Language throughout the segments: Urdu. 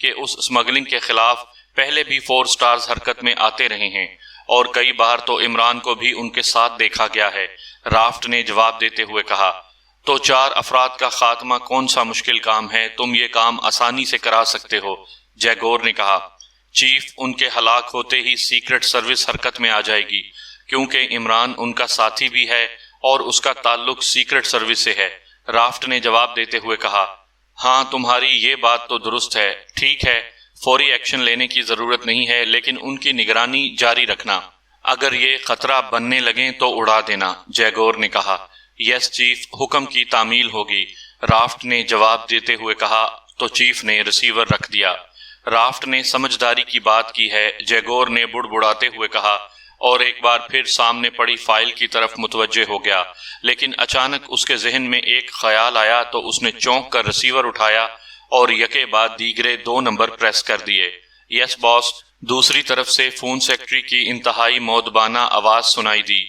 کہ اس اسمگلنگ کے خلاف پہلے بھی 4 سٹارز حرکت میں آتے رہے ہیں اور کئی بار تو عمران کو بھی ان کے ساتھ دیکھا گیا ہے۔ رافٹ نے جواب دیتے ہوئے کہا، تو 4 افراد کا خاتمہ کون سا مشکل کام ہے، تم یہ کام آسانی سے کرا سکتے ہو۔ جیگور نے کہا، چیف، ان کے ہلاک ہوتے ہی سیکرٹ سروس حرکت میں آ جائے گی، کیونکہ عمران ان کا ساتھی بھی ہے اور اس کا تعلق سیکرٹ سروس سے ہے۔ رافٹ نے جواب دیتے ہوئے کہا، ہاں تمہاری یہ بات تو درست ہے، ٹھیک ہے، فوری ایکشن لینے کی ضرورت نہیں ہے، لیکن ان کی نگرانی جاری رکھنا، اگر یہ خطرہ بننے لگیں تو اڑا دینا۔ جیگور نے کہا، یس چیف، حکم کی تعمیل ہوگی۔ رافٹ نے جواب دیتے ہوئے کہا تو چیف نے ریسیور رکھ دیا۔ رافٹ نے سمجھداری کی بات کی ہے، جیگور نے بڑبڑاتے ہوئے کہا، اور ایک بار پھر سامنے پڑی فائل کی طرف متوجہ ہو گیا، لیکن اچانک اس کے ذہن میں ایک خیال آیا تو اس نے چونک کر ریسیور اٹھایا اور یکے بعد دیگرے 2 نمبر پریس کر دیے۔ یس باس۔ دوسری طرف سے فون سیکٹری کی انتہائی مؤدبانہ آواز سنائی دی،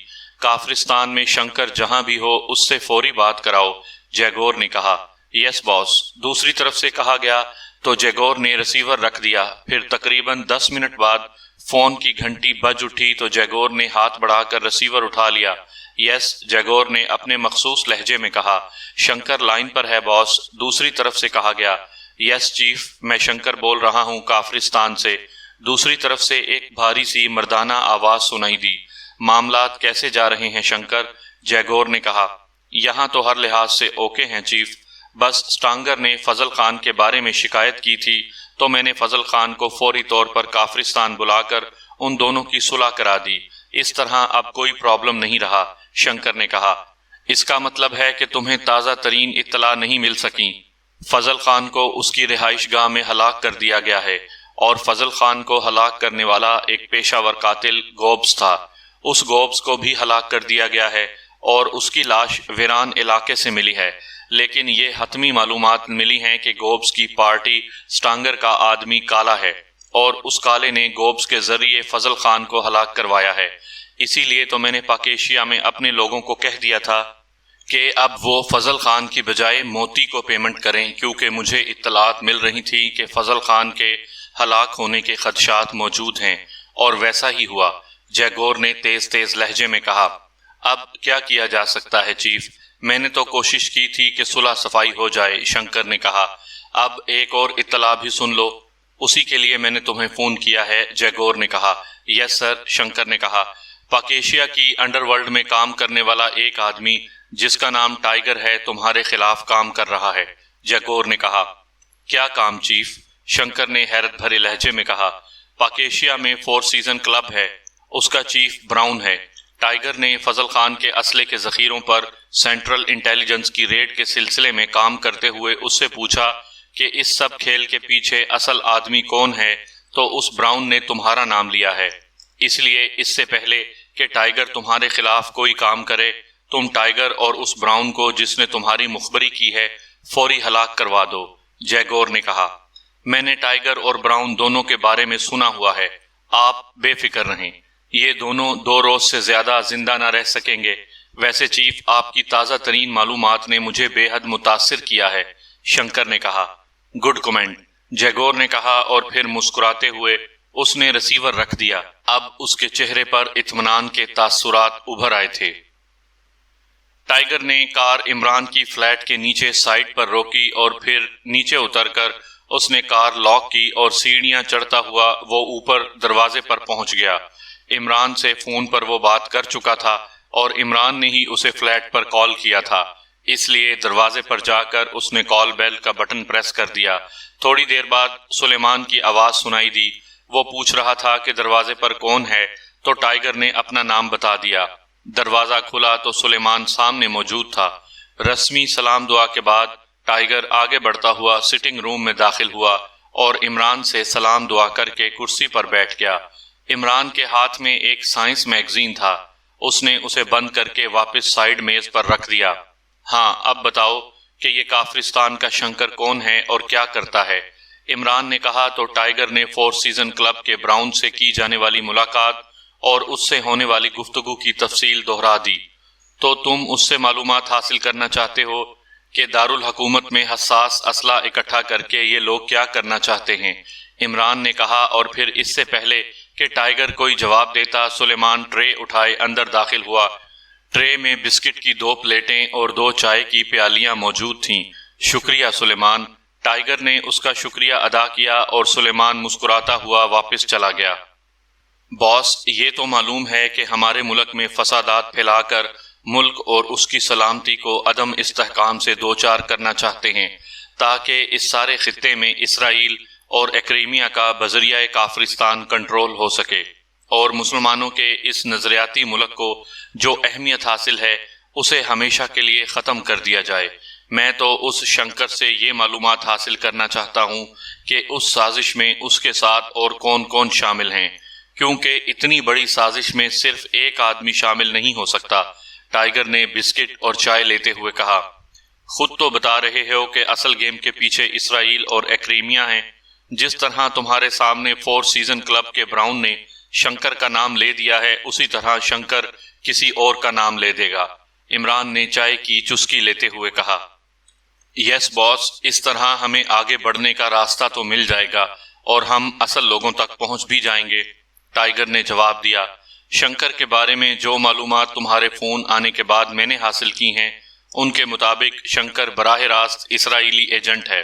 کافرستان میں شنکر جہاں بھی ہو اس سے فوری بات کراؤ۔ جیگور نے کہا، یس باس۔ دوسری طرف سے کہا گیا تو جیگور نے ریسیور رکھ دیا۔ پھر تقریباً 10 منٹ بعد فون کی گھنٹی بج اٹھی تو جیگور نے ہاتھ بڑھا کر ریسیور اٹھا لیا۔ یس، جیگور نے اپنے مخصوص لہجے میں کہا۔ شنکر لائن پر ہے باس۔ دوسری طرف سے کہا گیا، یس چیف، میں شنکر بول رہا ہوں کافرستان سے۔ دوسری طرف سے ایک بھاری سی مردانہ آواز سنائی دی۔ معاملات کیسے جا رہے ہیں شنکر؟ جیگور نے کہا، یہاں تو ہر لحاظ سے اوکے ہیں چیف، بس سٹانگر نے فضل خان کے بارے میں شکایت کی تھی تو میں نے فضل خان کو فوری طور پر کافرستان بلا کر ان دونوں کی صلح کرا دی۔ اس طرح اب کوئی پرابلم نہیں رہا۔ شنکر نے کہا، اس کا مطلب ہے کہ تمہیں تازہ ترین اطلاع نہیں مل سکیں؟ فضل خان کو اس کی رہائش گاہ میں ہلاک کر دیا گیا ہے، اور فضل خان کو ہلاک کرنے والا ایک پیشہ ور قاتل گوبز تھا۔ اس گوبز کو بھی ہلاک کر دیا گیا ہے اور اس کی لاش ویران علاقے سے ملی ہے، لیکن یہ حتمی معلومات ملی ہیں کہ گوبز کی پارٹی سٹانگر کا آدمی کالا ہے اور اس کالے نے گوبز کے ذریعے فضل خان کو ہلاک کروایا ہے۔ اسی لیے تو میں نے پاکیشیا میں اپنے لوگوں کو کہہ دیا تھا کہ اب وہ فضل خان کی بجائے موتی کو پیمنٹ کریں، کیونکہ مجھے اطلاعات مل رہی تھی کہ فضل خان کے ہلاک ہونے کے خدشات موجود ہیں، اور ویسا ہی ہوا۔ جیگور نے تیز تیز لہجے میں کہا، اب کیا کیا جا سکتا ہے چیف؟ میں نے تو کوشش کی تھی کہ صلح صفائی ہو جائے۔ شنکر نے کہا، اب ایک اور اطلاع بھی سن لو، اسی کے لیے میں نے تمہیں فون کیا ہے۔ جیگور نے کہا، یس سر۔ شنکر نے کہا، پاکیشیا کی انڈر ورلڈ میں کام کرنے والا ایک آدمی جس کا نام ٹائیگر ہے تمہارے خلاف کام کر رہا ہے۔ جیگور نے کہا، کیا کام چیف؟ شنکر نے حیرت بھرے لہجے میں کہا، پاکیشیا میں 4 سیزن کلب ہے، اس کا چیف براؤن ہے۔ ٹائیگر نے فضل خان کے اسلحے کے ذخیروں پر سینٹرل انٹیلیجنس کی ریڈ کے سلسلے میں کام کرتے ہوئے اس سے پوچھا کہ اس سب کھیل کے پیچھے اصل آدمی کون ہے، تو اس براؤن نے تمہارا نام لیا ہے۔ اس لیے اس سے پہلے کہ ٹائیگر تمہارے خلاف کوئی کام کرے، تم ٹائیگر اور اس براؤن کو جس نے تمہاری مخبری کی ہے فوری ہلاک کروا دو۔ جیگور نے کہا، میں نے ٹائیگر اور براؤن دونوں کے بارے میں سنا ہوا ہے، آپ بے فکر رہیں، یہ دونوں 2 روز سے زیادہ زندہ نہ رہ سکیں گے۔ ویسے چیف، آپ کی تازہ ترین معلومات نے مجھے بے حد متاثر کیا ہے۔ شنکر نے کہا، گڈ کمنٹ۔ جیگور نے کہا، اور پھر مسکراتے ہوئے اس نے ریسیور رکھ دیا۔ اب اس کے چہرے پر اطمینان کے تاثرات ابھر آئے تھے۔ ٹائیگر نے کار عمران کی فلیٹ کے نیچے سائٹ پر روکی اور پھر نیچے اتر کر اس نے کار لاک کی اور سیڑھیاں چڑھتا ہوا وہ اوپر دروازے پر پہنچ گیا۔ عمران سے فون پر وہ بات کر چکا تھا اور عمران نے ہی اسے فلیٹ پر کال کیا تھا، اس لیے دروازے پر جا کر اس نے کال بیل کا بٹن پریس کر دیا۔ تھوڑی دیر بعد سلیمان کی آواز سنائی دی۔ وہ پوچھ رہا تھا کہ دروازے پر کون ہے، تو ٹائیگر نے اپنا نام بتا دیا۔ دروازہ کھلا تو سلیمان سامنے موجود تھا۔ رسمی سلام دعا کے بعد ٹائیگر آگے بڑھتا ہوا سٹنگ روم میں داخل ہوا اور عمران سے سلام دعا کر کے کرسی پر بیٹھ گیا۔ عمران کے ہاتھ میں ایک سائنس میگزین تھا، اس نے اسے بند کر کے واپس سائیڈ میز پر رکھ دیا۔ ہاں، اب بتاؤ کہ یہ کافرستان کا شنکر کون ہے اور کیا کرتا ہے؟ عمران نے کہا تو ٹائیگر نے 4 سیزن کلب کے براؤن سے کی جانے والی ملاقات اور اس سے ہونے والی گفتگو کی تفصیل دہرا دی۔ تو تم اس سے معلومات حاصل کرنا چاہتے ہو کہ دارالحکومت میں حساس اسلحہ اکٹھا کر کے یہ لوگ کیا کرنا چاہتے ہیں؟ عمران نے کہا، اور پھر اس سے پہلے کہ ٹائیگر کوئی جواب دیتا، سلیمان ٹرے اٹھائے اندر داخل ہوا۔ ٹرے میں بسکٹ کی 2 پلیٹیں اور 2 چائے کی پیالیاں موجود تھیں۔ شکریہ سلیمان۔ ٹائیگر نے اس کا شکریہ ادا کیا اور سلیمان مسکراتا ہوا واپس چلا گیا۔ باس، یہ تو معلوم ہے کہ ہمارے ملک میں فسادات پھیلا کر ملک اور اس کی سلامتی کو عدم استحکام سے دوچار کرنا چاہتے ہیں، تاکہ اس سارے خطے میں اسرائیل اور ایکریمیا کا بذریعہ کافرستان کنٹرول ہو سکے، اور مسلمانوں کے اس نظریاتی ملک کو جو اہمیت حاصل ہے اسے ہمیشہ کے لیے ختم کر دیا جائے۔ میں تو اس شنکر سے یہ معلومات حاصل کرنا چاہتا ہوں کہ اس سازش میں اس کے ساتھ اور کون کون شامل ہیں، کیونکہ اتنی بڑی سازش میں صرف ایک آدمی شامل نہیں ہو سکتا۔ ٹائیگر نے بسکٹ اور چائے لیتے ہوئے کہا، خود تو بتا رہے ہو کہ اصل گیم کے پیچھے اسرائیل اور ایکریمیا ہیں۔ جس طرح تمہارے سامنے 4 سیزن کلب کے براؤن نے شنکر کا نام لے دیا ہے، اسی طرح شنکر کسی اور کا نام لے دے گا۔ عمران نے چائے کی چسکی لیتے ہوئے کہا، یس باس، اس طرح ہمیں آگے بڑھنے کا راستہ تو مل جائے گا اور ہم اصل لوگوں تک پہنچ بھی جائیں گے۔ ٹائیگر نے جواب دیا، شنکر کے بارے میں جو معلومات تمہارے فون آنے کے بعد میں نے حاصل کی ہیں، ان کے مطابق شنکر براہ راست اسرائیلی ایجنٹ ہے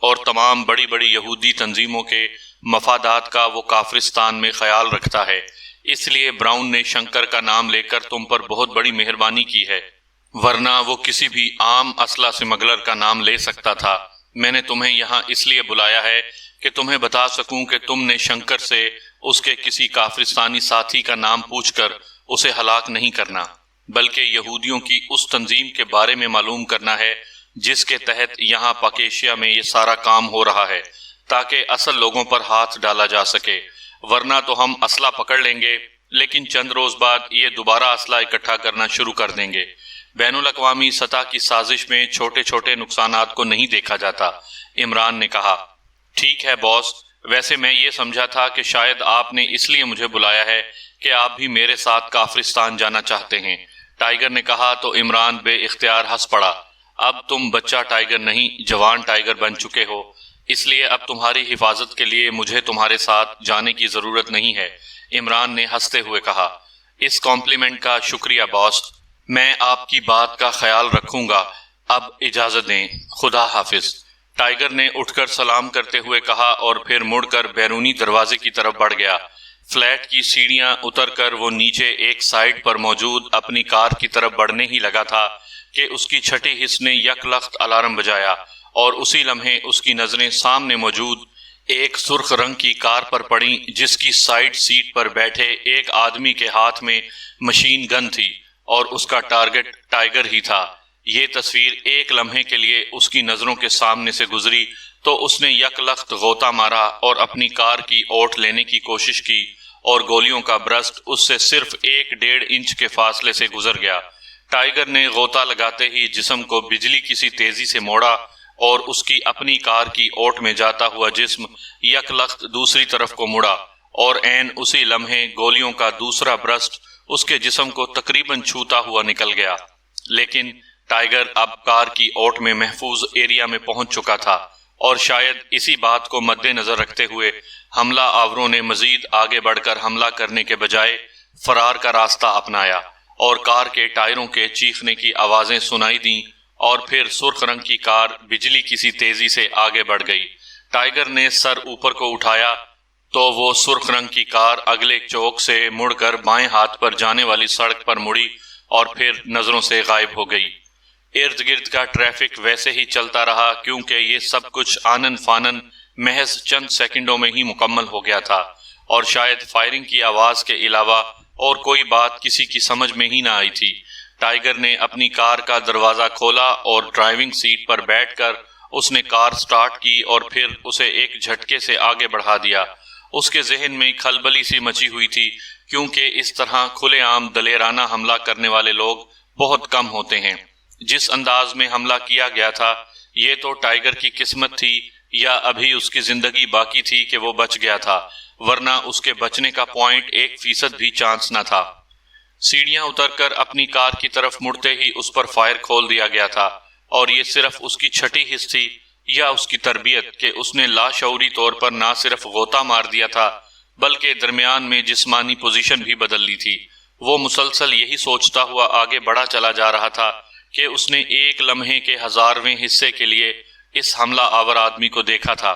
اور تمام بڑی بڑی یہودی تنظیموں کے مفادات کا وہ کافرستان میں خیال رکھتا ہے۔ اس لیے براؤن نے شنکر کا نام لے کر تم پر بہت بڑی مہربانی کی ہے، ورنہ وہ کسی بھی عام اسلحہ سمگلر کا نام لے سکتا تھا۔ میں نے تمہیں یہاں اس لیے بلایا ہے کہ تمہیں بتا سکوں کہ تم نے شنکر سے اس کے کسی کافرستانی ساتھی کا نام پوچھ کر اسے ہلاک نہیں کرنا، بلکہ یہودیوں کی اس تنظیم کے بارے میں معلوم کرنا ہے جس کے تحت یہاں پاکیشیا میں یہ سارا کام ہو رہا ہے، تاکہ اصل لوگوں پر ہاتھ ڈالا جا سکے۔ ورنہ تو ہم اسلحہ پکڑ لیں گے، لیکن چند روز بعد یہ دوبارہ اسلحہ اکٹھا کرنا شروع کر دیں گے۔ بین الاقوامی سطح کی سازش میں چھوٹے چھوٹے نقصانات کو نہیں دیکھا جاتا۔ عمران نے کہا، ٹھیک ہے باس، ویسے میں یہ سمجھا تھا کہ شاید آپ نے اس لیے مجھے بلایا ہے کہ آپ بھی میرے ساتھ کافرستان جانا چاہتے ہیں۔ ٹائیگر نے کہا تو عمران بے اختیار ہنس پڑا۔ اب تم بچہ ٹائیگر نہیں، جوان ٹائیگر بن چکے ہو، اس لیے اب تمہاری حفاظت کے لیے مجھے تمہارے ساتھ جانے کی ضرورت نہیں ہے۔ عمران نے ہنستے ہوئے کہا، اس کمپلیمنٹ کا شکریہ باس، میں آپ کی بات کا خیال رکھوں گا۔ اب اجازت دیں، خدا حافظ۔ ٹائیگر نے اٹھ کر سلام کرتے ہوئے کہا اور پھر مڑ کر بیرونی دروازے کی طرف بڑھ گیا۔ فلیٹ کی سیڑھیاں اتر کر وہ نیچے ایک سائٹ پر موجود اپنی کار کی طرف بڑھنے ہی لگا تھا کہ اس کی چھٹی حص نے یک لخت الارم بجایا، اور اسی لمحے اس کی نظریں سامنے موجود ایک سرخ رنگ کی کار پر پڑیں جس کی سائیڈ سیٹ پر بیٹھے ایک آدمی کے ہاتھ میں مشین گن تھی، اور اس کا ٹارگٹ ٹائیگر ہی تھا۔ یہ تصویر ایک لمحے کے لیے اس کی نظروں کے سامنے سے گزری تو اس نے یک لخت غوطہ مارا اور اپنی کار کی اوٹ لینے کی کوشش کی، اور گولیوں کا برسٹ اس سے صرف 1.5 انچ کے فاصلے سے گزر گیا۔ ٹائیگر نے غوطہ لگاتے ہی جسم کو بجلی کسی تیزی سے موڑا، اور اس کی اپنی کار کی اوٹ میں جاتا ہوا جسم یک لخت دوسری طرف کو مڑا، اور عین اسی لمحے گولیوں کا دوسرا برسٹ اس کے جسم کو تقریباً چھوتا ہوا نکل گیا۔ لیکن ٹائیگر اب کار کی اوٹ میں محفوظ ایریا میں پہنچ چکا تھا، اور شاید اسی بات کو مد نظر رکھتے ہوئے حملہ آوروں نے مزید آگے بڑھ کر حملہ کرنے کے بجائے فرار کا راستہ اپنایا، اور کار کے ٹائروں کے چیخنے کی آوازیں سنائی دیں، اور پھر سرخ رنگ کی کار بجلی کسی تیزی سے آگے بڑھ گئی۔ ٹائیگر نے سر اوپر کو اٹھایا تو وہ سرخ رنگ کی کار اگلے چوک سے مڑ کر بائیں ہاتھ پر جانے والی سڑک پر مڑی اور پھر نظروں سے غائب ہو گئی۔ ارد گرد کا ٹریفک ویسے ہی چلتا رہا، کیونکہ یہ سب کچھ آنن فانن محض چند سیکنڈوں میں ہی مکمل ہو گیا تھا، اور شاید فائرنگ کی آواز کے علاوہ اور کوئی بات کسی کی سمجھ میں ہی نہ آئی تھی۔ ٹائیگر نے اپنی کار کا دروازہ کھولا اور ڈرائیونگ سیٹ پر بیٹھ کر اس نے کار سٹارٹ کی اور پھر اسے ایک جھٹکے سے آگے بڑھا دیا۔ اس کے ذہن میں کھلبلی سی مچی ہوئی تھی، کیونکہ اس طرح کھلے عام دلیرانہ حملہ کرنے والے لوگ بہت کم ہوتے ہیں۔ جس انداز میں حملہ کیا گیا تھا، یہ تو ٹائیگر کی قسمت تھی یا ابھی اس کی زندگی باقی تھی کہ وہ بچ گیا تھا، ورنہ اس کے بچنے کا 0.1% بھی چانس نہ تھا۔ سیڑھیاں اتر کر اپنی کار کی طرف مڑتے ہی اس پر فائر کھول دیا گیا تھا۔ اور یہ صرف اس کی چھٹی حس تھی یا اس کی تربیت کہ اس نے لاشعوری طور پر نہ صرف غوطہ مار دیا تھا بلکہ درمیان میں جسمانی پوزیشن بھی بدل لی تھی۔ وہ مسلسل یہی سوچتا ہوا آگے بڑھا چلا جا رہا تھا کہ اس نے ایک لمحے کے 1000ویں حصے کے لیے اس حملہ آور آدمی کو دیکھا تھا،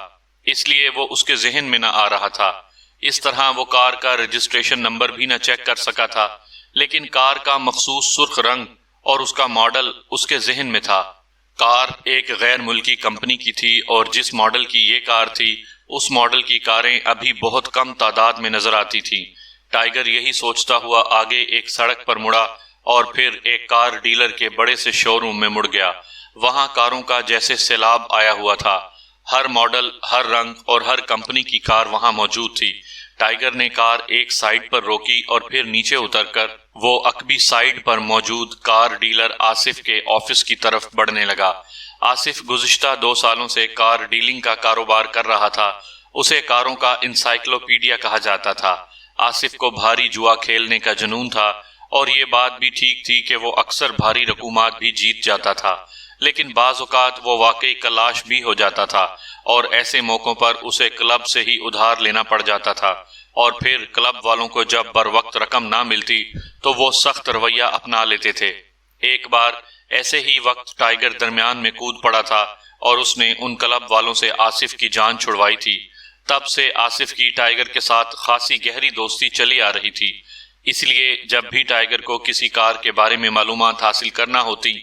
اس لیے وہ اس کے ذہن میں نہ آ رہا تھا۔ اس طرح وہ کار کا رجسٹریشن نمبر بھی نہ چیک کر سکا تھا، لیکن کار کا مخصوص سرخ رنگ اور اس کا ماڈل اس کے ذہن میں تھا۔ کار ایک غیر ملکی کمپنی کی تھی اور جس ماڈل کی یہ کار تھی اس ماڈل کی کاریں ابھی بہت کم تعداد میں نظر آتی تھیں۔ ٹائیگر یہی سوچتا ہوا آگے ایک سڑک پر مڑا اور پھر ایک کار ڈیلر کے بڑے سے شو روم میں مڑ گیا۔ وہاں کاروں کا جیسے سیلاب آیا ہوا تھا، ہر ماڈل، ہر رنگ اور ہر کمپنی کی کار وہاں موجود تھی۔ ٹائیگر نے کار ایک سائیڈ پر روکی اور پھر نیچے اتر کر وہ عقبی سائیڈ پر موجود کار ڈیلر آصف کے آفس کی طرف بڑھنے لگا۔ آصف گزشتہ 2 سالوں سے کار ڈیلنگ کا کاروبار کر رہا تھا۔ اسے کاروں کا انسائکلوپیڈیا کہا جاتا تھا۔ آصف کو بھاری جوا کھیلنے کا جنون تھا اور یہ بات بھی ٹھیک تھی کہ وہ اکثر بھاری رقومات بھی جیت جاتا تھا، لیکن بعض اوقات وہ واقعی کلاش بھی ہو جاتا تھا اور ایسے موقعوں پر اسے کلب سے ہی ادھار لینا پڑ جاتا تھا، اور پھر کلب والوں کو جب بر وقت رقم نہ ملتی تو وہ سخت رویہ اپنا لیتے تھے۔ ایک بار ایسے ہی وقت ٹائیگر درمیان میں کود پڑا تھا اور اس نے ان کلب والوں سے آصف کی جان چھڑوائی تھی۔ تب سے آصف کی ٹائیگر کے ساتھ خاصی گہری دوستی چلی آ رہی تھی، اس لیے جب بھی ٹائیگر کو کسی کار کے بارے میں معلومات حاصل کرنا ہوتی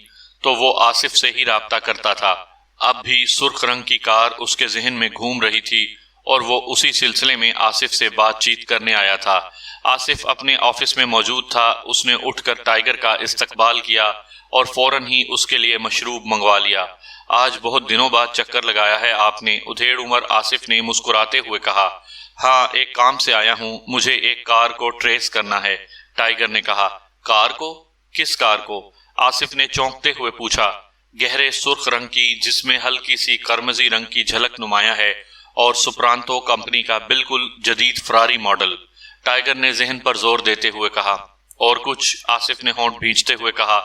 تو وہ آصف سے ہی رابطہ کرتا تھا۔ اب بھی سرخ رنگ کی کار اس کے ذہن میں گھوم رہی تھی اور وہ اسی سلسلے میں آصف سے بات چیت کرنے آیا تھا۔ آصف اپنے آفس میں موجود تھا۔ اس نے اٹھ کر ٹائیگر کا استقبال کیا اور فوراً ہی اس کے لیے مشروب منگوا لیا۔ آج بہت دنوں بعد چکر لگایا ہے آپ نے، ادھیڑ عمر آصف نے مسکراتے ہوئے کہا۔ ہاں، ایک کام سے آیا ہوں، مجھے ایک کار کو ٹریس کرنا ہے، ٹائیگر نے کہا۔ کار کو؟ کس کار کو؟ آصف نے چونکتے ہوئے پوچھا۔ گہرے سرخ رنگ کی جس میں ہلکی سی قرمزی رنگ کی جھلک نمایاں ہے اور سپرانتو کمپنی کا بالکل جدید فراری ماڈل، ٹائیگر نے ذہن پر زور دیتے ہوئے کہا۔ اور کچھ؟ آصف نے ہونٹ بھینچتے ہوئے کہا۔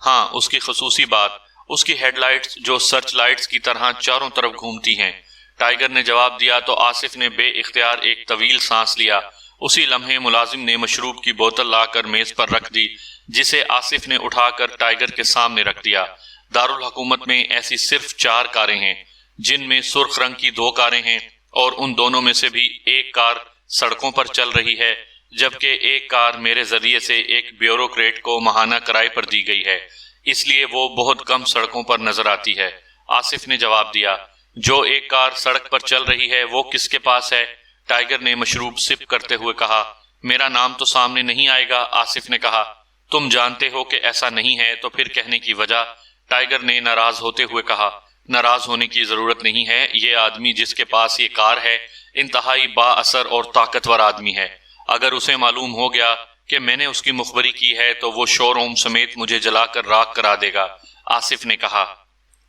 ہاں، اس کی خصوصی بات، اس کی ہیڈ لائٹس جو سرچ لائٹس کی طرح چاروں طرف گھومتی ہیں، ٹائیگر نے جواب دیا تو آصف نے بے اختیار ایک طویل سانس لیا۔ اسی لمحے ملازم نے مشروب کی بوتل لا کر میز پر رکھ دی، جسے آصف نے اٹھا کر ٹائیگر کے سامنے رکھ دیا۔ دارالحکومت میں ایسی صرف 4 کاریں ہیں، جن میں سرخ رنگ کی 2 کاریں ہیں اور ان دونوں میں سے بھی ایک کار سڑکوں پر چل رہی ہے، جبکہ ایک کار میرے ذریعے سے ایک بیوروکریٹ کو ماہانہ کرائے پر دی گئی ہے، اس لیے وہ بہت کم سڑکوں پر نظر آتی ہے۔ آصف نے جواب دیا۔ جو ایک کار سڑک پر چل رہی ہے وہ کس کے پاس ہے؟ ٹائیگر نے مشروب سپ کرتے ہوئے کہا۔ میرا نام تو سامنے نہیں آئے گا، آصف نے کہا۔ تم جانتے ہو کہ ایسا نہیں ہے، تو پھر کہنے کی وجہ؟ ٹائیگر نے ناراض ہوتے ہوئے کہا۔ ناراض ہونے کی ضرورت نہیں ہے، یہ آدمی جس کے پاس یہ کار ہے انتہائی با اثر اور طاقتور آدمی ہے۔ اگر اسے معلوم ہو گیا کہ میں نے اس کی مخبری کی ہے تو وہ شو روم سمیت مجھے جلا کر راکھ کرا دے گا، آصف نے کہا۔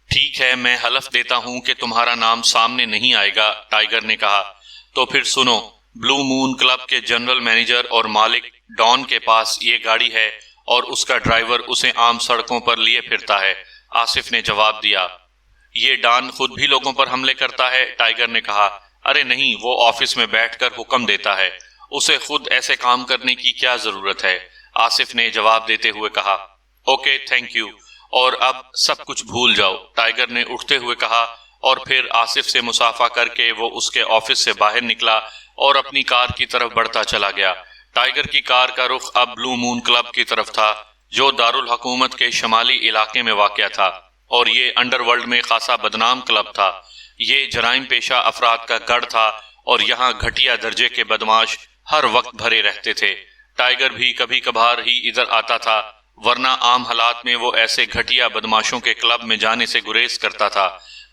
ٹھیک ہے، میں حلف دیتا ہوں کہ تمہارا نام سامنے نہیں آئے گا، ٹائیگر نے کہا۔ تو پھر سنو، بلو مون کلب کے جنرل مینیجر اور مالک ڈان کے پاس یہ گاڑی ہے اور اس کا ڈرائیور اسے عام سڑکوں پر لیے پھرتا ہے، آصف نے جواب دیا۔ یہ ڈان خود بھی لوگوں پر حملے کرتا ہے، ٹائیگر نے کہا۔ ارے نہیں، وہ آفس میں بیٹھ کر حکم دیتا ہے، اسے خود ایسے کام کرنے کی کیا ضرورت ہے، آصف نے جواب دیتے ہوئے کہا۔ اوکے، تھینک یو، اور اب سب کچھ بھول جاؤ، ٹائیگر نے اٹھتے ہوئے کہا، اور پھر آصف سے مصافحہ کر کے وہ اس کے آفس سے باہر نکلا اور اپنی کار کی طرف بڑھتا چلا گیا۔ ٹائیگر کی کار کا رخ اب بلو مون کلب کی طرف تھا، جو دارالحکومت کے شمالی علاقے میں واقع تھا، اور یہ انڈر ورلڈ میں خاصا بدنام کلب تھا۔ یہ جرائم پیشہ افراد کا گڑھ تھا اور یہاں گھٹیا درجے کے بدماش ہر وقت بھرے رہتے تھے۔ ٹائیگر بھی کبھی کبھار ہی ادھر آتا تھا، ورنہ عام حالات میں وہ ایسے گھٹیا بدماشوں کے کلب میں جانے سے گریز کرتا تھا۔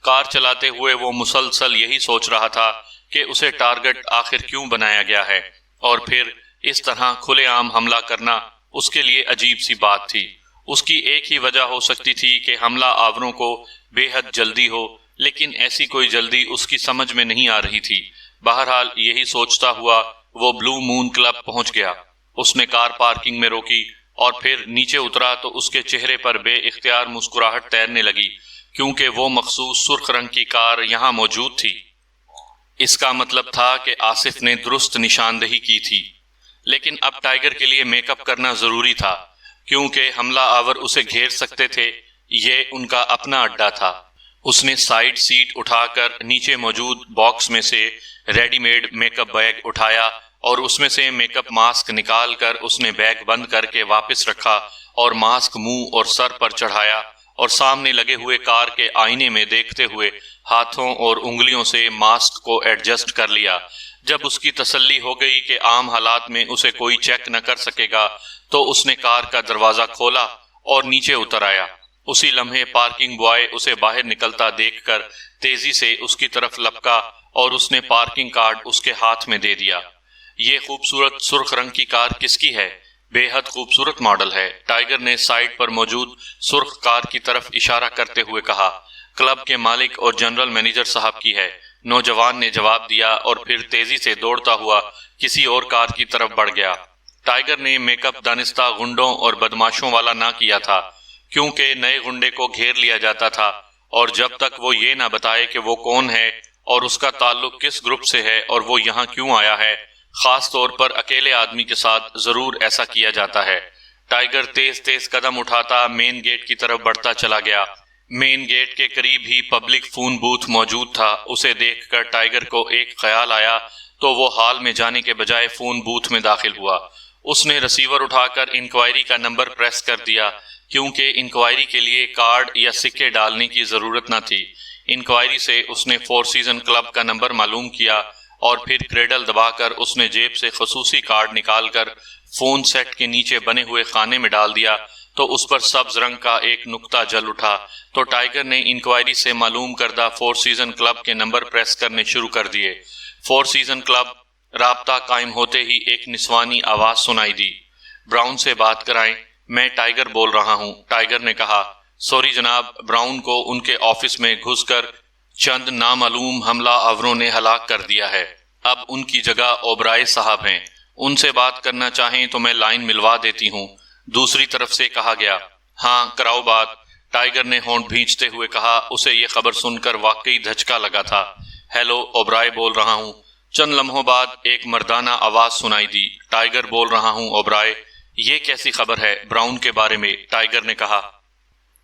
کار چلاتے ہوئے وہ مسلسل یہی سوچ رہا تھا کہ اسے ٹارگٹ آخر کیوں بنایا گیا ہے، اور پھر اس طرح کھلے عام حملہ کرنا اس کے لیے عجیب سی بات تھی۔ اس کی ایک ہی وجہ ہو سکتی تھی کہ حملہ آوروں کو بے حد جلدی ہو، لیکن ایسی کوئی جلدی اس کی سمجھ میں نہیں آ رہی تھی۔ بہرحال یہی سوچتا ہوا وہ بلو مون کلب پہنچ گیا۔ اس نے کار پارکنگ میں روکی اور پھر نیچے اترا تو اس کے چہرے پر بے اختیار مسکراہٹ تیرنے لگی۔ کیونکہ وہ مخصوص سرخ رنگ کی کار یہاں موجود تھی۔ اس کا مطلب تھا کہ آصف نے درست نشاندہی کی تھی، لیکن اب ٹائیگر کے لیے میک اپ کرنا ضروری تھا کیونکہ حملہ آور اسے گھیر سکتے تھے۔ یہ ان کا اپنا اڈا تھا۔ اس نے سائیڈ سیٹ اٹھا کر نیچے موجود باکس میں سے ready made makeup bag اٹھایا اور اس میں سے میک اپ ماسک نکال کر اس نے بیگ بند کر کے واپس رکھا اور ماسک منہ اور سر پر چڑھایا اور سامنے لگے ہوئے کار کے آئینے میں دیکھتے ہوئے ہاتھوں اور انگلیوں سے ماسک کو ایڈجسٹ کر لیا۔ جب اس کی تسلی ہو گئی کہ عام حالات میں اسے کوئی چیک نہ کر سکے گا تو اس نے کار کا دروازہ کھولا اور نیچے اتر آیا۔ اسی لمحے پارکنگ بوائے اسے باہر نکلتا دیکھ کر تیزی سے اس کی طرف لپکا اور اس نے پارکنگ کارڈ اس کے ہاتھ میں دے دیا۔ یہ خوبصورت سرخ رنگ کی کار کس کی ہے؟ بے حد خوبصورت ماڈل ہے، ٹائیگر نے سائٹ پر موجود سرخ کار کی طرف اشارہ کرتے ہوئے کہا۔ کلب کے مالک اور جنرل مینیجر صاحب کی ہے، نوجوان نے جواب دیا اور پھر تیزی سے دوڑتا ہوا کسی اور کار کی طرف بڑھ گیا۔ ٹائیگر نے میک اپ دانستہ غنڈوں اور بدماشوں والا نہ کیا تھا، کیونکہ نئے غنڈے کو گھیر لیا جاتا تھا اور جب تک وہ یہ نہ بتائے کہ وہ کون ہے اور اس کا تعلق کس گروپ سے ہے اور وہ یہاں کیوں آیا ہے، خاص طور پر اکیلے آدمی کے ساتھ ضرور ایسا کیا جاتا ہے۔ ٹائیگر تیز تیز قدم اٹھاتا مین گیٹ کی طرف بڑھتا چلا گیا۔ مین گیٹ کے قریب ہی پبلک فون بوتھ موجود تھا۔ اسے دیکھ کر ٹائیگر کو ایک خیال آیا تو وہ ہال میں جانے کے بجائے فون بوتھ میں داخل ہوا۔ اس نے ریسیور اٹھا کر انکوائری کا نمبر پریس کر دیا، کیونکہ انکوائری کے لیے کارڈ یا سکے ڈالنے کی ضرورت نہ تھی۔ انکوائری سے اس نے فور سیزن کلب کا نمبر معلوم کیا اور پھر کریڈل دبا کر اس نے جیب سے خصوصی کارڈ نکال کر فون سیٹ کے نیچے بنے ہوئے خانے میں ڈال دیا تو اس پر سبز رنگ کا ایک نقطہ جل اٹھا تو ٹائیگر نے انکوائری سے معلوم کردہ فور سیزن کلب کے نمبر پریس کرنے شروع کر دیے۔ فور سیزن کلب رابطہ قائم ہوتے ہی ایک نسوانی آواز سنائی دی۔ براؤن سے بات کرائیں، میں ٹائیگر بول رہا ہوں، ٹائیگر نے کہا۔ سوری جناب، براؤن کو ان کے آفس میں گھس کر چند نامعلوم حملہ آوروں نے ہلاک کر دیا ہے۔ اب ان کی جگہ اوبرائے صاحب ہیں، ان سے بات کرنا چاہیں تو میں لائن ملوا دیتی ہوں، دوسری طرف سے کہا گیا۔ ہاں کراؤ بات، ٹائیگر نے ہونٹ بھینچتے ہوئے کہا۔ اسے یہ خبر سن کر واقعی دھچکا لگا تھا۔ ہیلو، اوبرائے بول رہا ہوں۔ چند لمحوں بعد ایک مردانہ آواز سنائی دی۔ ٹائیگر بول رہا ہوں اوبرائے۔ یہ کیسی خبر ہے براؤن کے بارے میں؟ ٹائیگر نے کہا۔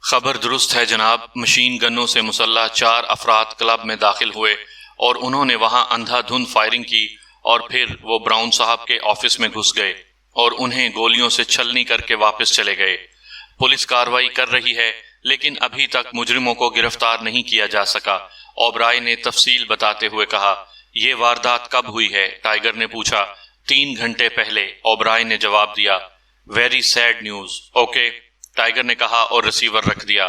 خبر درست ہے جناب، مشین گنوں سے مسلح 4 افراد کلب میں داخل ہوئے اور انہوں نے وہاں اندھا دھند فائرنگ کی اور پھر وہ براؤن صاحب کے آفس میں گھس گئے اور انہیں گولیوں سے چھلنی کر کے واپس چلے گئے۔ پولیس کارروائی کر رہی ہے لیکن ابھی تک مجرموں کو گرفتار نہیں کیا جا سکا، اوبرائے نے تفصیل بتاتے ہوئے کہا۔ یہ واردات کب ہوئی ہے؟ ٹائیگر نے پوچھا۔ 3 گھنٹے پہلے، اوبرائے نے جواب دیا۔ Very sad news, okay, Tiger نے کہا اور ریسیور رکھ دیا۔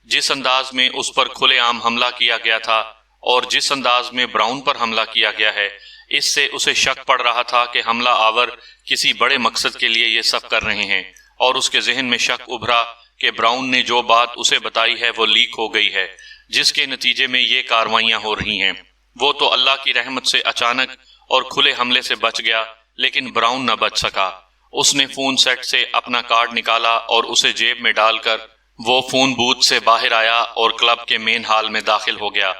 جس انداز میں اس پر کھلے عام حملہ کیا گیا تھا اور جس انداز میں براؤن پر حملہ کیا گیا ہے، اس سے اسے شک پڑ رہا تھا کہ حملہ آور کسی بڑے مقصد کے لیے یہ سب کر رہے ہیں، اور اس کے ذہن میں شک ابھرا کہ براؤن نے جو بات اسے بتائی ہے وہ لیک ہو گئی ہے، جس کے نتیجے میں یہ کاروائیاں ہو رہی ہیں۔ وہ تو اللہ کی رحمت سے اچانک اور کھلے حملے سے بچ گیا، لیکن براؤن نہ بچ سکا۔ اس نے فون سیٹ سے اپنا کارڈ نکالا اور اسے جیب میں ڈال کر وہ فون بوتھ سے باہر آیا اور کلب کے مین ہال میں داخل ہو گیا۔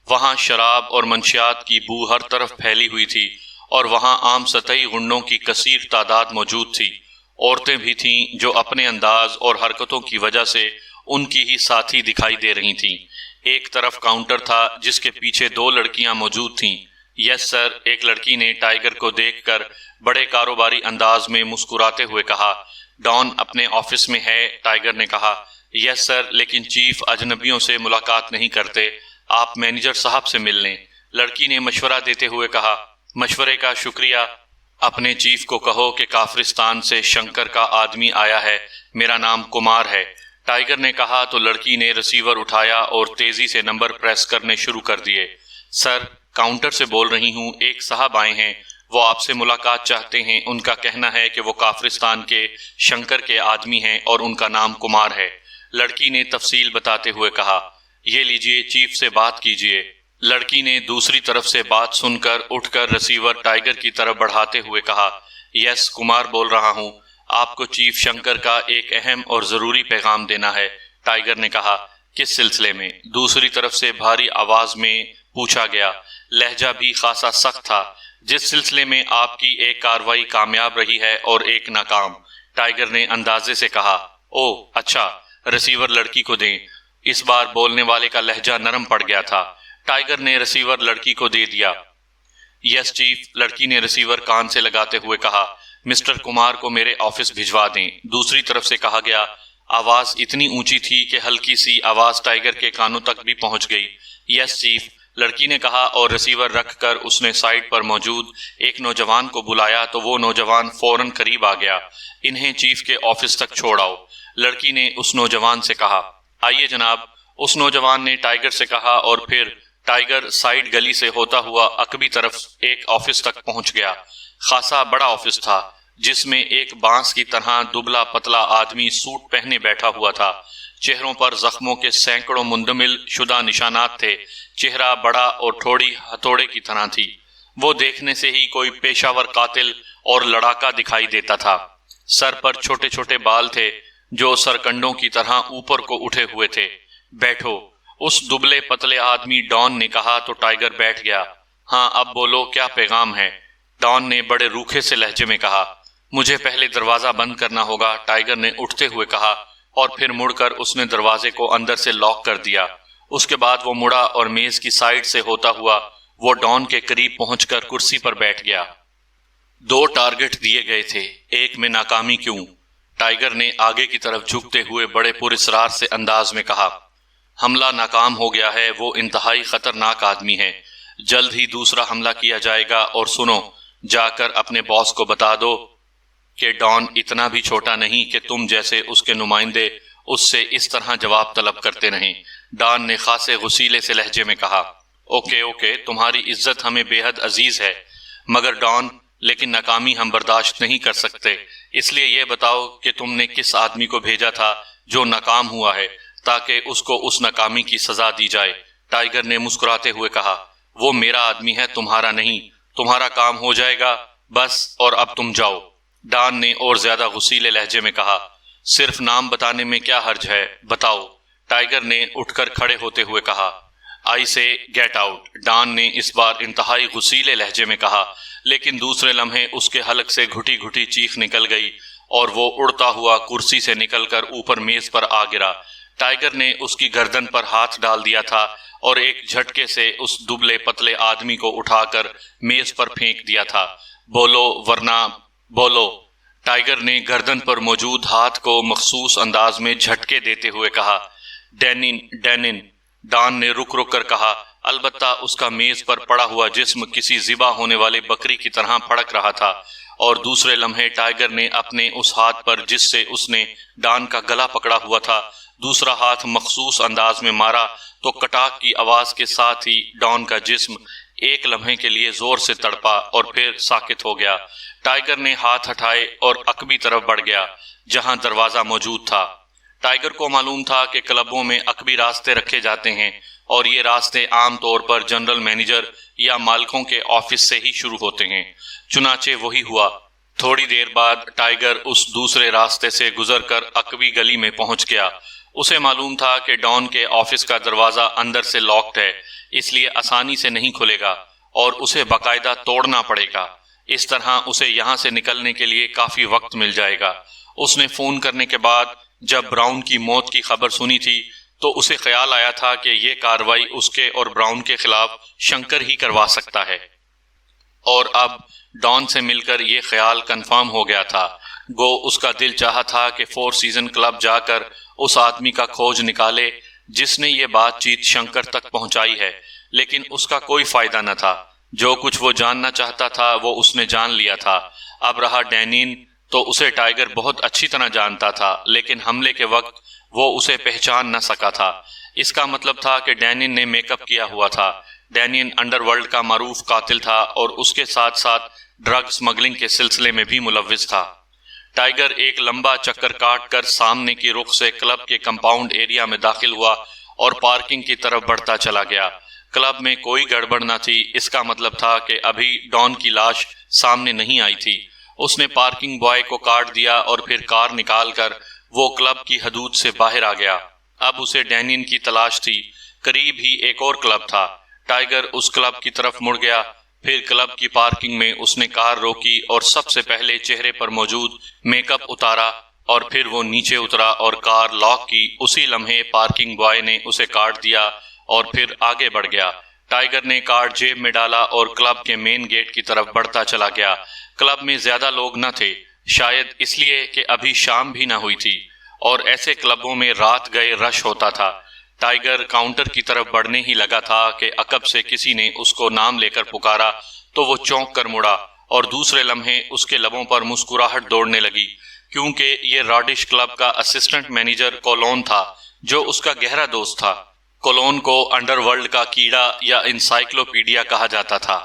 وہاں شراب اور منشیات کی بو ہر طرف پھیلی ہوئی تھی اور وہاں عام سطحی غنڈوں کی کثیر تعداد موجود تھی۔ عورتیں بھی تھیں جو اپنے انداز اور حرکتوں کی وجہ سے ان کی ہی ساتھی دکھائی دے رہی تھیں۔ ایک طرف کاؤنٹر تھا جس کے پیچھے 2 لڑکیاں موجود تھیں۔ یس سر، ایک لڑکی نے ٹائیگر کو دیکھ کر بڑے کاروباری انداز میں مسکراتے ہوئے کہا۔ ڈان اپنے آفس میں ہے، ٹائیگر نے کہا۔ یس سر، لیکن چیف اجنبیوں سے ملاقات نہیں کرتے، آپ مینیجر صاحب سے مل لیں، لڑکی نے مشورہ دیتے ہوئے کہا۔ مشورے کا شکریہ، اپنے چیف کو کہو کہ کافرستان سے شنکر کا آدمی آیا ہے، میرا نام کمار ہے، ٹائیگر نے کہا تو لڑکی نے ریسیور اٹھایا اور تیزی سے نمبر پریس کرنے شروع کر دیے۔ سر، کاؤنٹر سے بول رہی ہوں، ایک صاحب آئے ہیں، وہ آپ سے ملاقات چاہتے ہیں، ان کا کہنا ہے کہ وہ کافرستان کے شنکر کے آدمی ہیں اور ان کا نام کمار ہے، لڑکی نے تفصیل بتاتے ہوئے کہا۔ یہ لیجئے، چیف سے بات کیجئے۔ لڑکی نے دوسری طرف سے بات سن کر اٹھ کر ریسیور ٹائیگر کی طرف بڑھاتے ہوئے کہا۔ یس، کمار بول رہا ہوں، آپ کو چیف شنکر کا ایک اہم اور ضروری پیغام دینا ہے، ٹائیگر نے کہا۔ کس سلسلے میں؟ دوسری طرف سے بھاری آواز میں پوچھا گیا۔ لہجہ بھی خاصا سخت تھا۔ جس سلسلے میں آپ کی ایک کارروائی کامیاب رہی ہے اور ایک ناکام، ٹائیگر نے اندازے سے کہا۔ او اچھا، ریسیور لڑکی کو دیں۔ اس بار بولنے والے کا لہجہ نرم پڑ گیا تھا۔ ٹائیگر نے ریسیور لڑکی کو دے دیا۔ یس چیف، لڑکی نے ریسیور کان سے لگاتے ہوئے کہا۔ مسٹر کمار کو میرے آفس بھجوا دیں، دوسری طرف سے کہا گیا۔ آواز اتنی اونچی تھی کہ ہلکی سی آواز ٹائیگر کے کانوں تک بھی پہنچ گئی۔ یس چیف، لڑکی نے کہا اور ریسیور رکھ کر اس نے سائٹ پر موجود ایک نوجوان کو بلایا تو وہ نوجوان فوراً قریب آ گیا۔ انہیں چیف کے آفس تک چھوڑ آؤ، لڑکی نے اس نوجوان سے کہا۔ آئیے جناب، اس نوجوان نے ٹائیگر سے کہا اور پھر ٹائیگر سائڈ گلی سے ہوتا ہوا عقبی طرف ایک آفس تک پہنچ گیا۔ خاصا بڑا آفس تھا جس میں ایک بانس کی طرح دبلا پتلا آدمی سوٹ پہنے بیٹھا ہوا تھا۔ چہروں پر زخموں کے سینکڑوں مندمل شدہ نشانات تھے۔ چہرہ بڑا اور ٹھوڑی ہتھوڑے کی طرح تھی۔ وہ دیکھنے سے ہی کوئی پیشہ ور قاتل اور لڑاکا دکھائی دیتا تھا۔ سر پر چھوٹے چھوٹے بال تھے جو سرکنڈوں کی طرح اوپر کو اٹھے ہوئے تھے۔ بیٹھو، اس دبلے پتلے آدمی ڈان نے کہا تو ٹائیگر بیٹھ گیا۔ ہاں اب بولو، کیا پیغام ہے؟ ڈان نے بڑے روکھے سے لہجے میں کہا۔ مجھے پہلے دروازہ بند کرنا ہوگا، ٹائیگر نے اٹھتے ہوئے کہا اور پھر مڑ کر اس نے دروازے کو اندر سے لاک کر دیا۔ اس کے بعد وہ مڑا اور میز کی سائڈ سے ہوتا ہوا وہ ڈان کے قریب پہنچ کر کرسی پر بیٹھ گیا۔ 2 ٹارگٹ دیے گئے تھے، ایک میں ناکامی کیوں؟ ٹائیگر نے آگے کی طرف جھکتے ہوئے بڑے پراسرار سے انداز میں کہا۔ حملہ ناکام ہو گیا ہے، وہ انتہائی خطرناک آدمی ہے، جلد ہی دوسرا حملہ کیا جائے گا۔ اور سنو، جا کر اپنے باس کو بتا دو کہ ڈان اتنا بھی چھوٹا نہیں کہ تم جیسے اس کے نمائندے اس سے اس طرح جواب طلب کرتے رہیں۔ ڈان نے خاصے غصیلے سے لہجے میں کہا۔ اوکے اوکے، تمہاری عزت ہمیں بے حد عزیز ہے، مگر ڈان، لیکن ناکامی ہم برداشت نہیں کر سکتے، اس لیے یہ بتاؤ کہ تم نے کس آدمی کو بھیجا تھا جو ناکام ہوا ہے، تاکہ اس کو اس ناکامی کی سزا دی جائے۔ ٹائیگر نے مسکراتے ہوئے کہا۔ وہ میرا آدمی ہے، تمہارا نہیں، تمہارا کام ہو جائے گا بس، اور اب تم جاؤ۔ ڈان نے اور زیادہ غصیلے لہجے میں کہا۔ صرف نام بتانے میں کیا حرج ہے، بتاؤ، ٹائیگر نے اٹھ کر کھڑے ہوتے ہوئے کہا۔ آئی سے گیٹ آؤٹ، ڈان نے اس بار انتہائی غصیلے لہجے میں کہا، لیکن دوسرے لمحے اس کے حلق سے گھٹی گھٹی چیخ نکل گئی اور وہ اڑتا ہوا کرسی سے نکل کر اوپر میز پر آ گرا۔ ٹائیگر نے اس کی گردن پر ہاتھ ڈال دیا تھا اور ایک جھٹکے سے اس دبلے پتلے آدمی کو اٹھا کر میز پر پھینک دیا تھا۔ بولو ورنہ بولو، ٹائیگر نے گردن پر موجود ہاتھ کو مخصوص انداز میں جھٹکے دیتے ہوئے کہا۔ ڈینن، ڈینن، ڈان نے رک رک کر کہا، البتہ اس کا میز پر پڑا ہوا جسم کسی ذبح ہونے والے بکری کی طرح پھڑک رہا تھا، اور دوسرے لمحے ٹائیگر نے اپنے اس ہاتھ پر جس سے اس نے ڈان کا گلا پکڑا ہوا تھا دوسرا ہاتھ مخصوص انداز میں مارا تو کٹاک کی آواز کے ساتھ ہی ڈان کا جسم ایک لمحے کے لیے زور سے تڑپا اور پھر ساکت ہو گیا۔ ٹائیگر نے ہاتھ ہٹائے اور عقبی طرف بڑھ گیا جہاں دروازہ موجود تھا۔ ٹائیگر کو معلوم تھا کہ کلبوں میں عقبی راستے رکھے جاتے ہیں اور یہ راستے عام طور پر جنرل مینیجر یا مالکوں کے آفس سے ہی شروع ہوتے ہیں۔ چنانچہ وہی ہوا۔ تھوڑی دیر بعد ٹائیگر اس دوسرے راستے سے گزر کر عقبی گلی میں پہنچ گیا۔ اسے معلوم تھا کہ ڈان کے آفس کا دروازہ اندر سے لاکڈ ہے، اس لیے آسانی سے نہیں کھلے گا اور اسے باقاعدہ توڑنا پڑے گا۔ اس طرح اسے یہاں سے نکلنے کے لیے کافی وقت مل جائے گا۔ اس نے فون کرنے کے بعد جب براؤن کی موت کی خبر سنی تھی تو اسے خیال آیا تھا کہ یہ کارروائی اس کے اور براؤن کے خلاف شنکر ہی کروا سکتا ہے، اور اب ڈان سے مل کر یہ خیال کنفرم ہو گیا تھا۔ گو اس کا دل چاہا تھا کہ 4 سیزن کلب جا کر اس آدمی کا کھوج نکالے جس نے یہ بات چیت شنکر تک پہنچائی ہے، لیکن اس کا کوئی فائدہ نہ تھا۔ جو کچھ وہ جاننا چاہتا تھا وہ اس نے جان لیا تھا۔ اب رہا ڈینین، تو اسے ٹائیگر بہت اچھی طرح جانتا تھا، لیکن حملے کے وقت وہ اسے پہچان نہ سکا تھا۔ اس کا مطلب تھا کہ ڈینین نے میک اپ کیا ہوا تھا۔ ڈینین انڈر ورلڈ کا معروف قاتل تھا اور اس کے ساتھ ساتھ ڈرگ سمگلنگ کے سلسلے میں بھی ملوث تھا۔ ٹائیگر ایک لمبا چکر کاٹ کر سامنے کی رخ سے کلب کے کمپاؤنڈ ایریا میں داخل ہوا اور پارکنگ کی طرف بڑھتا چلا گیا۔ کلب میں کوئی گڑبڑ نہ تھی، اس کا مطلب تھا کہ ابھی ڈان کی لاش سامنے نہیں آئی تھی۔ اس نے پارکنگ بوائے کو کاٹ دیا اور پھر کار نکال کر وہ کلب کی حدود سے باہر آ گیا۔ اب اسے ڈینین کی تلاش تھی۔ قریب ہی ایک اور کلب تھا۔ ٹائیگر اس کلب کی طرف مڑ گیا۔ پھر کلب کی پارکنگ میں اس نے کار روکی اور سب سے پہلے چہرے پر موجود میک اپ اتارا، اور پھر وہ نیچے اترا اور کار لاک کی۔ اسی لمحے پارکنگ بوائے نے اسے کاٹ دیا اور پھر آگے بڑھ گیا۔ ٹائیگر نے کارڈ جیب میں ڈالا اور کلب کے مین گیٹ کی طرف بڑھتا چلا گیا۔ کلب میں زیادہ لوگ نہ تھے، شاید اس لیے کہ ابھی شام بھی نہ ہوئی تھی، اور ایسے کلبوں میں رات گئے رش ہوتا تھا۔ ٹائیگر کاؤنٹر کی طرف بڑھنے ہی لگا تھا کہ عقب سے کسی نے اس کو نام لے کر پکارا تو وہ چونک کر مڑا، اور دوسرے لمحے اس کے لبوں پر مسکراہٹ دوڑنے لگی، کیونکہ یہ راڈش کلب کا اسسٹنٹ مینیجر کولون تھا، جو اس کا گہرا دوست تھا۔ کولون کو انڈر ورلڈ کا کیڑا یا انسائکلوپیڈیا کہا جاتا تھا۔